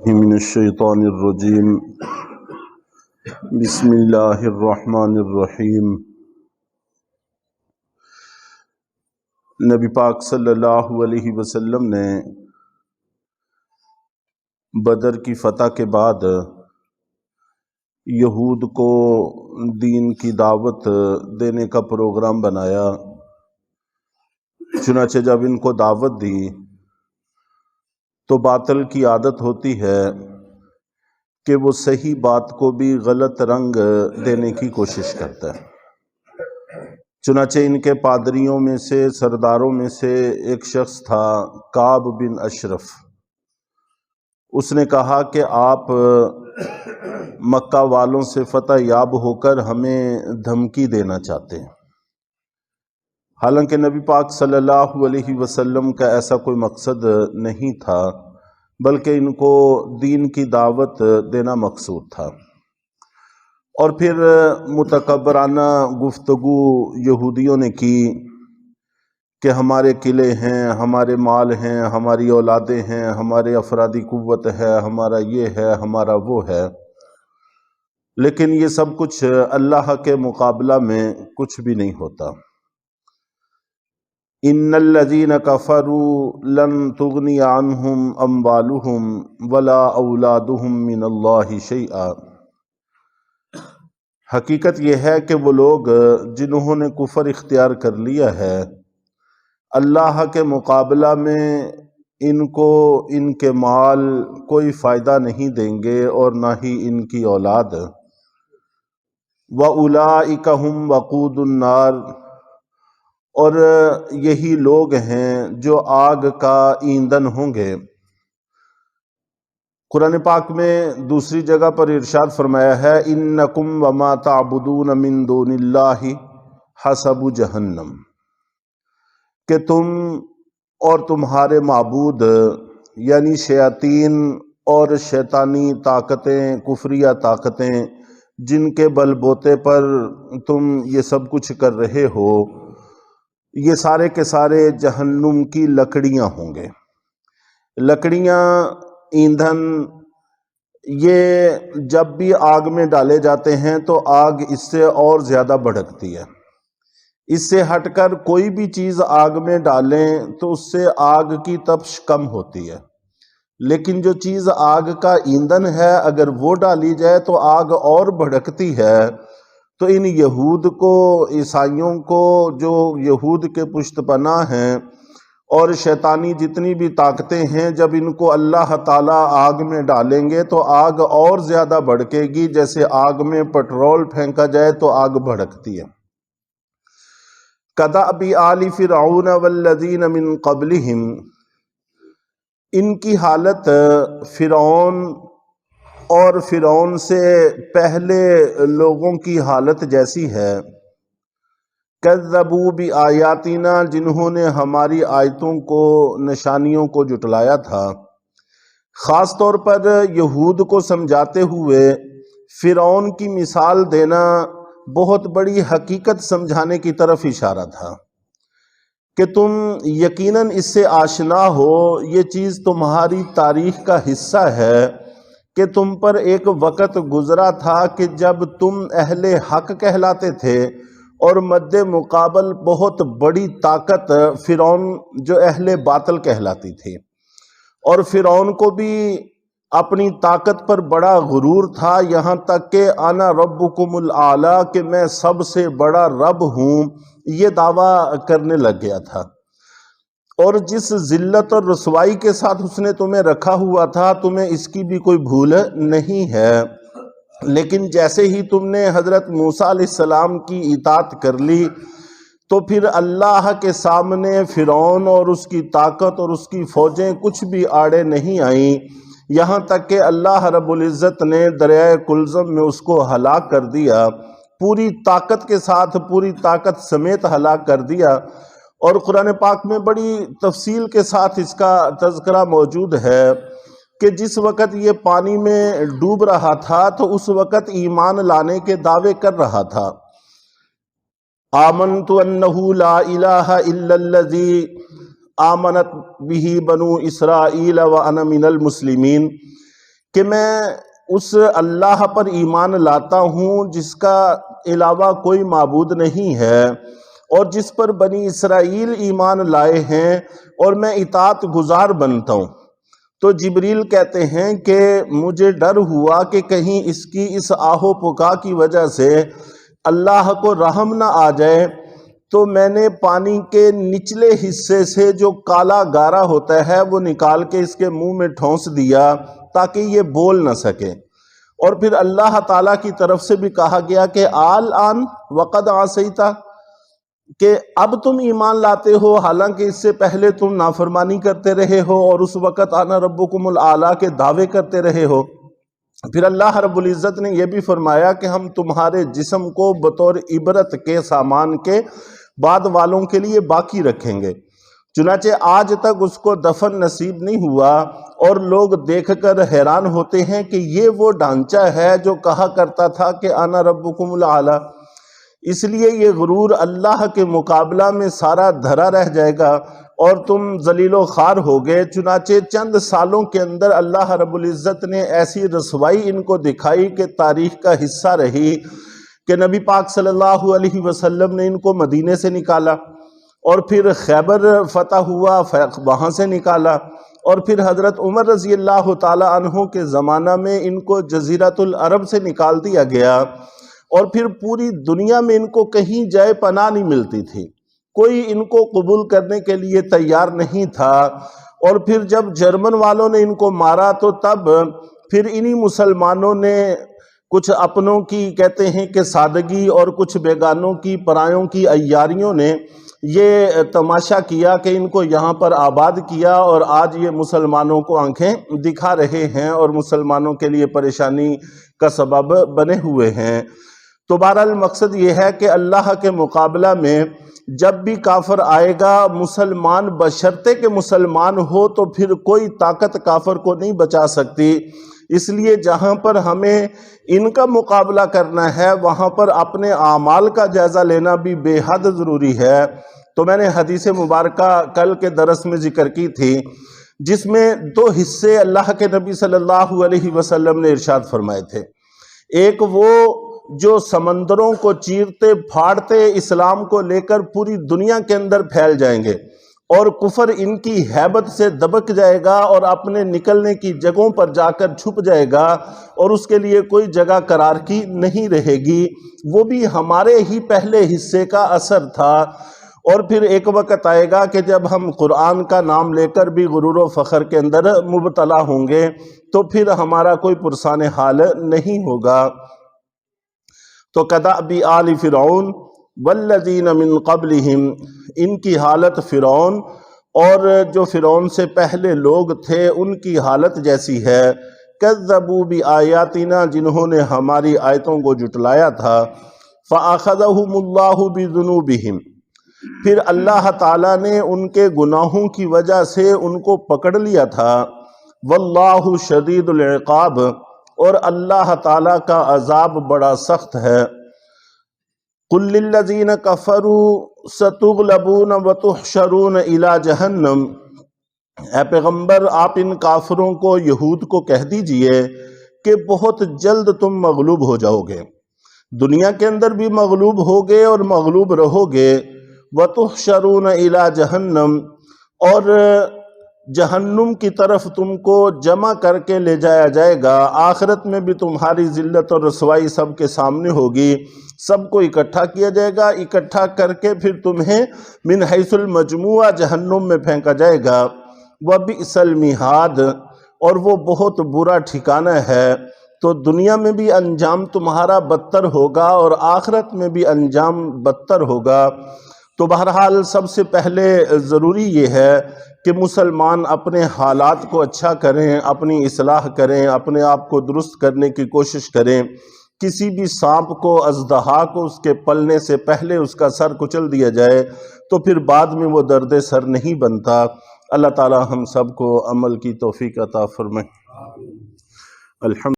من الشیطان الرجیم بسم اللہ الرحمن الرحیم۔ نبی پاک صلی اللہ علیہ وسلم نے بدر کی فتح کے بعد یہود کو دین کی دعوت دینے کا پروگرام بنایا۔ چنانچہ جب ان کو دعوت دی تو باطل کی عادت ہوتی ہے کہ وہ صحیح بات کو بھی غلط رنگ دینے کی کوشش کرتا ہے۔ چنانچہ ان کے پادریوں میں سے، سرداروں میں سے ایک شخص تھا کعب بن اشرف۔ اس نے کہا کہ آپ مکہ والوں سے فتح یاب ہو کر ہمیں دھمکی دینا چاہتے ہیں، حالانکہ نبی پاک صلی اللہ علیہ وسلم کا ایسا کوئی مقصد نہیں تھا، بلکہ ان کو دین کی دعوت دینا مقصود تھا۔ اور پھر متکبرانہ گفتگو یہودیوں نے کی کہ ہمارے قلعے ہیں، ہمارے مال ہیں، ہماری اولادیں ہیں، ہمارے افرادی قوت ہے، ہمارا یہ ہے، ہمارا وہ ہے، لیکن یہ سب کچھ اللہ کے مقابلہ میں کچھ بھی نہیں ہوتا۔ ان الذین کفروا لن تغنی عنہم اموالہم ولا اولادہم من اللہ شیئا۔ حقیقت یہ ہے کہ وہ لوگ جنہوں نے کفر اختیار کر لیا ہے، اللہ کے مقابلہ میں ان کو ان کے مال کوئی فائدہ نہیں دیں گے اور نہ ہی ان کی اولاد۔ وَأُولَئِكَ هُمْ وَقُودُ النَّارِ، اور یہی لوگ ہیں جو آگ کا ایندھن ہوں گے۔ قرآن پاک میں دوسری جگہ پر ارشاد فرمایا ہے اِنَّكُمْ وَمَا تَعْبُدُونَ مِن دُونِ اللَّهِ حَسَبُ جَہَنَّمَ، کہ تم اور تمہارے معبود یعنی شیاطین اور شیطانی طاقتیں، کفریہ طاقتیں، جن کے بل بوتے پر تم یہ سب کچھ کر رہے ہو، یہ سارے کے سارے جہنم کی لکڑیاں ہوں گے۔ لکڑیاں، ایندھن، یہ جب بھی آگ میں ڈالے جاتے ہیں تو آگ اس سے اور زیادہ بھڑکتی ہے۔ اس سے ہٹ کر کوئی بھی چیز آگ میں ڈالیں تو اس سے آگ کی تپش کم ہوتی ہے، لیکن جو چیز آگ کا ایندھن ہے اگر وہ ڈالی جائے تو آگ اور بھڑکتی ہے۔ تو ان یہود کو، عیسائیوں کو، جو یہود کے پشت پناہ ہیں، اور شیطانی جتنی بھی طاقتیں ہیں، جب ان کو اللہ تعالیٰ آگ میں ڈالیں گے تو آگ اور زیادہ بھڑکے گی، جیسے آگ میں پٹرول پھینکا جائے تو آگ بھڑکتی ہے۔ کدأب آل فرعون والذین من قبلہم، ان کی حالت فرعون اور فرعون سے پہلے لوگوں کی حالت جیسی ہے۔ کذبوا بآیاتنا، جنہوں نے ہماری آیتوں کو، نشانیوں کو جھٹلایا تھا۔ خاص طور پر یہود کو سمجھاتے ہوئے فرعون کی مثال دینا بہت بڑی حقیقت سمجھانے کی طرف اشارہ تھا کہ تم یقیناً اس سے آشنا ہو، یہ چیز تمہاری تاریخ کا حصہ ہے کہ تم پر ایک وقت گزرا تھا کہ جب تم اہل حق کہلاتے تھے اور مد مقابل بہت بڑی طاقت فرعون جو اہل باطل کہلاتی تھی، اور فرعون کو بھی اپنی طاقت پر بڑا غرور تھا، یہاں تک کہ انا ربکم الاعلی، کہ میں سب سے بڑا رب ہوں، یہ دعویٰ کرنے لگ گیا تھا۔ اور جس ذلت اور رسوائی کے ساتھ اس نے تمہیں رکھا ہوا تھا، تمہیں اس کی بھی کوئی بھول نہیں ہے، لیکن جیسے ہی تم نے حضرت موسیٰ علیہ السلام کی اطاعت کر لی تو پھر اللہ کے سامنے فرعون اور اس کی طاقت اور اس کی فوجیں کچھ بھی آڑے نہیں آئیں، یہاں تک کہ اللہ رب العزت نے دریائے کلزم میں اس کو ہلاک کر دیا، پوری طاقت کے ساتھ، پوری طاقت سمیت ہلاک کر دیا۔ اور قرآن پاک میں بڑی تفصیل کے ساتھ اس کا تذکرہ موجود ہے کہ جس وقت یہ پانی میں ڈوب رہا تھا تو اس وقت ایمان لانے کے دعوے کر رہا تھا۔ آمنت انہ لا الہ الا الذی آمنت بہ بنو اسرائیل وانا من المسلمین، کہ میں اس اللہ پر ایمان لاتا ہوں جس کا علاوہ کوئی معبود نہیں ہے اور جس پر بنی اسرائیل ایمان لائے ہیں، اور میں اطاعت گزار بنتا ہوں۔ تو جبریل کہتے ہیں کہ مجھے ڈر ہوا کہ کہیں اس کی اس آہ و پکا کی وجہ سے اللہ کو رحم نہ آ جائے، تو میں نے پانی کے نچلے حصے سے جو کالا گارا ہوتا ہے وہ نکال کے اس کے منہ میں ٹھونس دیا تاکہ یہ بول نہ سکے۔ اور پھر اللہ تعالیٰ کی طرف سے بھی کہا گیا کہ آن وقد عصیتا، کہ اب تم ایمان لاتے ہو حالانکہ اس سے پہلے تم نافرمانی کرتے رہے ہو اور اس وقت انا ربکم الاعلیٰ کے دعوے کرتے رہے ہو۔ پھر اللہ رب العزت نے یہ بھی فرمایا کہ ہم تمہارے جسم کو بطور عبرت کے سامان کے بعد والوں کے لیے باقی رکھیں گے۔ چنانچہ آج تک اس کو دفن نصیب نہیں ہوا، اور لوگ دیکھ کر حیران ہوتے ہیں کہ یہ وہ ڈھانچہ ہے جو کہا کرتا تھا کہ انا ربکم الاعلیٰ۔ اس لیے یہ غرور اللہ کے مقابلہ میں سارا دھرا رہ جائے گا اور تم ذلیل و خوار ہوگے۔ چنانچہ چند سالوں کے اندر اللہ رب العزت نے ایسی رسوائی ان کو دکھائی کہ تاریخ کا حصہ رہی، کہ نبی پاک صلی اللہ علیہ وسلم نے ان کو مدینے سے نکالا، اور پھر خیبر فتح ہوا وہاں سے نکالا، اور پھر حضرت عمر رضی اللہ تعالی عنہ کے زمانہ میں ان کو جزیرۃ العرب سے نکال دیا گیا، اور پھر پوری دنیا میں ان کو کہیں جائے پناہ نہیں ملتی تھی، کوئی ان کو قبول کرنے کے لیے تیار نہیں تھا۔ اور پھر جب جرمن والوں نے ان کو مارا تو تب پھر انہی مسلمانوں نے کچھ اپنوں کی کہتے ہیں کہ سادگی اور کچھ بیگانوں کی پرایوں کی عیاریوں نے یہ تماشا کیا کہ ان کو یہاں پر آباد کیا، اور آج یہ مسلمانوں کو آنکھیں دکھا رہے ہیں اور مسلمانوں کے لیے پریشانی کا سبب بنے ہوئے ہیں۔ تو بہرحال مقصد یہ ہے کہ اللہ کے مقابلہ میں جب بھی کافر آئے گا، مسلمان بشرطے کہ مسلمان ہو تو پھر کوئی طاقت کافر کو نہیں بچا سکتی۔ اس لیے جہاں پر ہمیں ان کا مقابلہ کرنا ہے وہاں پر اپنے اعمال کا جائزہ لینا بھی بے حد ضروری ہے۔ تو میں نے حدیث مبارکہ کل کے درس میں ذکر کی تھی، جس میں دو حصے اللہ کے نبی صلی اللہ علیہ وسلم نے ارشاد فرمائے تھے۔ ایک وہ جو سمندروں کو چیرتے پھاڑتے اسلام کو لے کر پوری دنیا کے اندر پھیل جائیں گے، اور کفر ان کی ہیبت سے دبک جائے گا اور اپنے نکلنے کی جگہوں پر جا کر چھپ جائے گا، اور اس کے لیے کوئی جگہ قرار کی نہیں رہے گی۔ وہ بھی ہمارے ہی پہلے حصے کا اثر تھا۔ اور پھر ایک وقت آئے گا کہ جب ہم قرآن کا نام لے کر بھی غرور و فخر کے اندر مبتلا ہوں گے، تو پھر ہمارا کوئی پرسان حال نہیں ہوگا۔ تو کدأب آل فرعون والذین من قبلہم، ان کی حالت فرعون اور جو فرعون سے پہلے لوگ تھے ان کی حالت جیسی ہے۔ کذبوا بآیاتنا، جنہوں نے ہماری آیتوں کو جھٹلایا تھا۔ فأخذہم اللہ بذنوبہم، پھر اللہ تعالیٰ نے ان کے گناہوں کی وجہ سے ان کو پکڑ لیا تھا۔ واللہ شدید العقاب، اور اللہ تعالیٰ کا عذاب بڑا سخت ہے۔ قل للذین کفروا ستغلبون وتحشرون الی جہنم، اے پیغمبر آپ ان کافروں کو، یہود کو کہہ دیجئے کہ بہت جلد تم مغلوب ہو جاؤ گے، دنیا کے اندر بھی مغلوب ہوگے اور مغلوب رہو گے۔ وتحشرون الی جہنم، اور جہنم کی طرف تم کو جمع کر کے لے جایا جائے گا۔ آخرت میں بھی تمہاری ذلت اور رسوائی سب کے سامنے ہوگی، سب کو اکٹھا کیا جائے گا، اکٹھا کر کے پھر تمہیں من حیث المجموعہ جہنم میں پھینکا جائے گا۔ وبئس المہاد، اور وہ بہت برا ٹھکانہ ہے۔ تو دنیا میں بھی انجام تمہارا بدتر ہوگا اور آخرت میں بھی انجام بدتر ہوگا۔ تو بہرحال سب سے پہلے ضروری یہ ہے کہ مسلمان اپنے حالات کو اچھا کریں، اپنی اصلاح کریں، اپنے آپ کو درست کرنے کی کوشش کریں۔ کسی بھی سانپ کو، اژدہا کو اس کے پلنے سے پہلے اس کا سر کچل دیا جائے تو پھر بعد میں وہ درد سر نہیں بنتا۔ اللہ تعالی ہم سب کو عمل کی توفیق عطا فرمائے۔ الحمد